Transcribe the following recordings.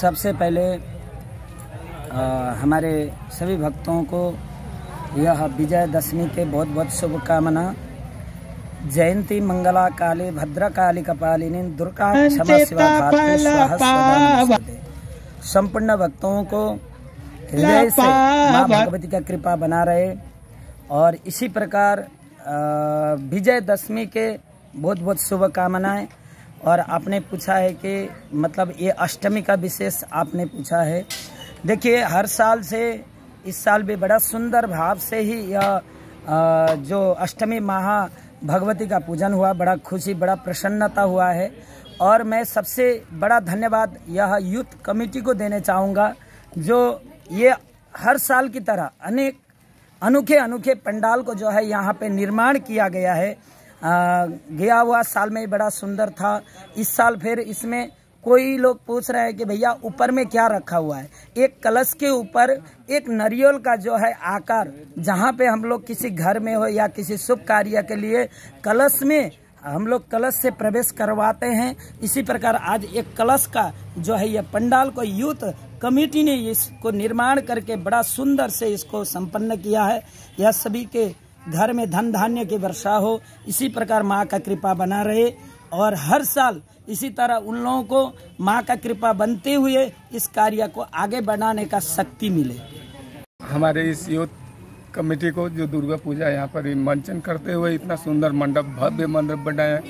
सबसे पहले हमारे सभी भक्तों को यह विजयदशमी के बहुत बहुत शुभकामना। जयंती मंगला काली भद्रा काली कपालिनी दुर्गा क्षमा शिवा धात्री स्वाहा स्वदा नमस्ते। संपूर्ण भक्तों को हृदय से माँ भगवती का कृपा बना रहे और इसी प्रकार विजयदशमी के बहुत बहुत शुभकामनाएं। और आपने पूछा है कि मतलब ये अष्टमी का विशेष आपने पूछा है। देखिए, हर साल से इस साल भी बड़ा सुंदर भाव से ही यह जो अष्टमी महा भगवती का पूजन हुआ, बड़ा खुशी बड़ा प्रसन्नता हुआ है। और मैं सबसे बड़ा धन्यवाद यह यूथ कमेटी को देना चाहूँगा, जो ये हर साल की तरह अनेक अनोखे अनोखे पंडाल को जो है यहाँ पे निर्माण किया गया है। गया हुआ साल में बड़ा सुंदर था, इस साल फिर इसमें कोई लोग पूछ रहे हैं कि भैया ऊपर में क्या रखा हुआ है। एक कलश के ऊपर एक नारियल का जो है आकार, जहाँ पे हम लोग किसी घर में हो या किसी शुभ कार्य के लिए कलश में हम लोग कलश से प्रवेश करवाते हैं, इसी प्रकार आज एक कलश का जो है यह पंडाल को यूथ कमेटी ने इसको निर्माण करके बड़ा सुंदर से इसको संपन्न किया है। यह सभी के घर में धन धान्य की वर्षा हो, इसी प्रकार माँ का कृपा बना रहे और हर साल इसी तरह उन लोगों को माँ का कृपा बनते हुए इस कार्य को आगे बढ़ाने का शक्ति मिले। हमारे इस यूथ कमेटी को जो दुर्गा पूजा यहाँ पर मंचन करते हुए इतना सुंदर मंडप, भव्य मंडप बनाया,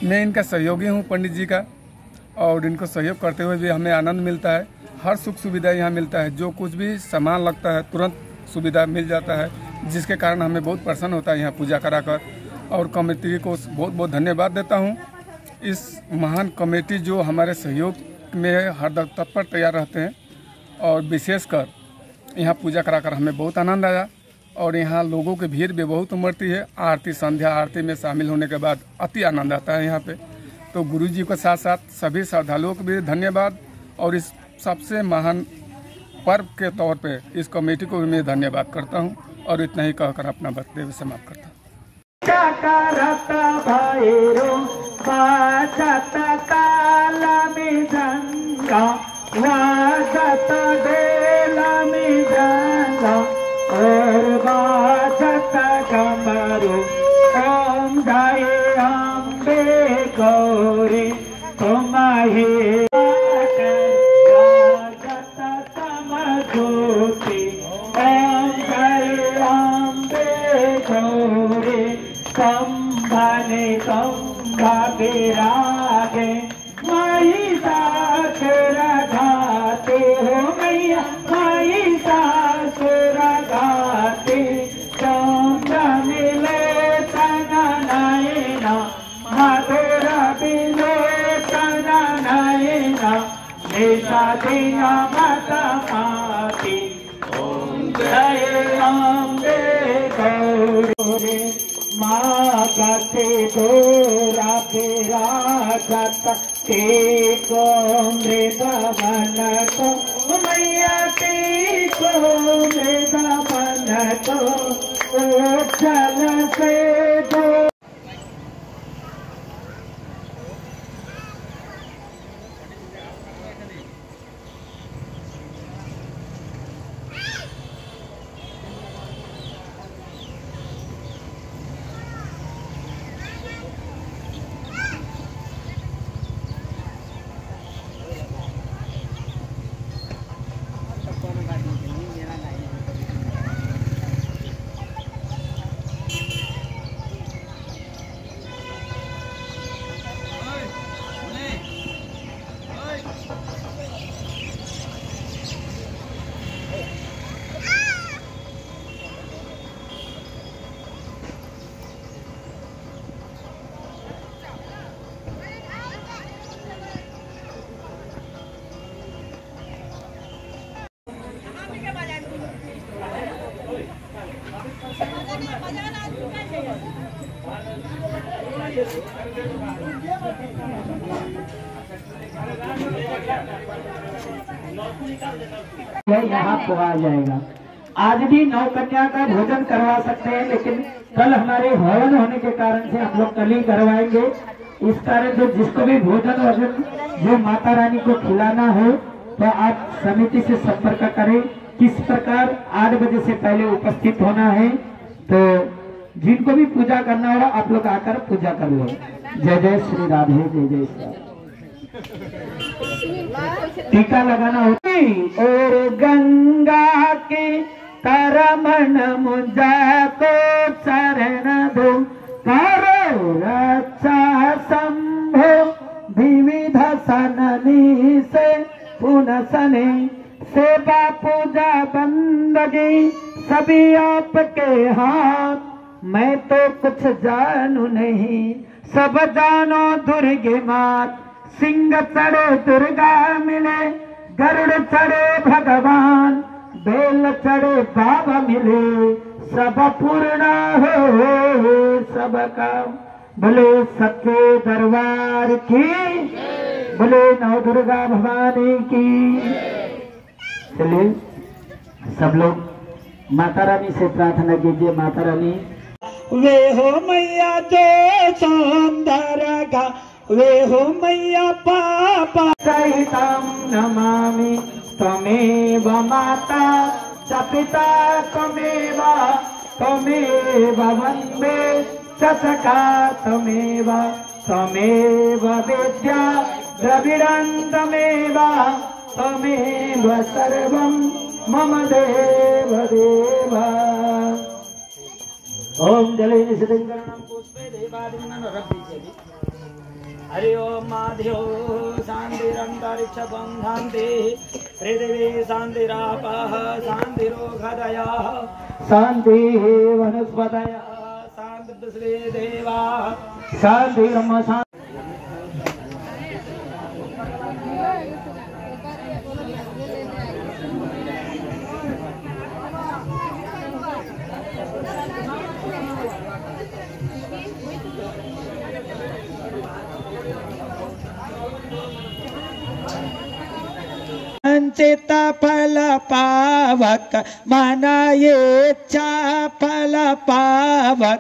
मैं इनका सहयोगी हूँ पंडित जी का, और इनको सहयोग करते हुए भी हमें आनंद मिलता है। हर सुख सुविधा यहाँ मिलता है, जो कुछ भी सामान लगता है तुरंत सुविधा मिल जाता है, जिसके कारण हमें बहुत प्रसन्न होता है यहाँ पूजा कराकर। और कमेटी को बहुत बहुत धन्यवाद देता हूँ। इस महान कमेटी जो हमारे सहयोग में हर तत्पर तैयार रहते हैं, और विशेषकर यहाँ पूजा कराकर हमें बहुत आनंद आया। और यहाँ लोगों की भीड़ भी बहुत उमड़ती है। आरती, संध्या आरती में शामिल होने के बाद अति आनंद आता है यहाँ पे। तो गुरु जी के साथ साथ सभी श्रद्धालुओं को भी धन्यवाद, और इस सबसे महान पर्व के तौर पे इस कमेटी को भी मैं धन्यवाद करता हूँ। और इतना ही कहकर अपना वक्तव्य समाप्त करता हूँ। यहाँ को आ जाएगा। आज भी नौ कन्या का भोजन करवा सकते हैं, लेकिन कल हमारे हवन होने के कारण से हम लोग कल ही करवाएंगे। इस कारण जो जिसको भी भोजन वजन जो माता रानी को खिलाना हो तो आप समिति से संपर्क करें। किस प्रकार 8 बजे से पहले उपस्थित होना है, तो जिनको भी पूजा करना होगा आप लोग आकर पूजा कर लो। जय जय श्री राधे, जय जय श्री। टीका लगाना होती और गंगा के तरमन मुझा को शरण दो, करो रक्षा संभो विविध सननी से पुनः सने, सेवा पूजा बंदगी सभी आपके हाथ, मैं तो कुछ जानू नहीं सब जानो दुर्गे मात। सिंह चढ़े दुर्गा मिले, गरुड़ चढ़े भगवान, बेल चढ़े बाबा मिले, सब पूर्ण हो सब काम। बोले सच्चे दरबार की, बोले नव दुर्गा भवानी की। चलिए सब लोग माता रानी से प्रार्थना कीजिए। माता रानी वे हो मैया जो सौंदर्य का, वे हो मैया पापा सहितम नमामि त्वमेव माता च पिता त्वमेव वन्दे च सखा त्वमेव विद्या द्रविडं त्वमेव सर्वं मम देव देव। ओम जले निषिद्धं पुष्पे देवादिनं रब्बिचेति। हरि ओम माध्यो शान्तिरन्तरिक्षं शान्ति, पृथिवी शान्तिरापः शान्तिरोगधयः, शान्तिः वनस्पतयः शान्तिर्विश्वे देवाः शान्तिर्म शान्ति। चिता फल पावक मनाये चा फल पावक।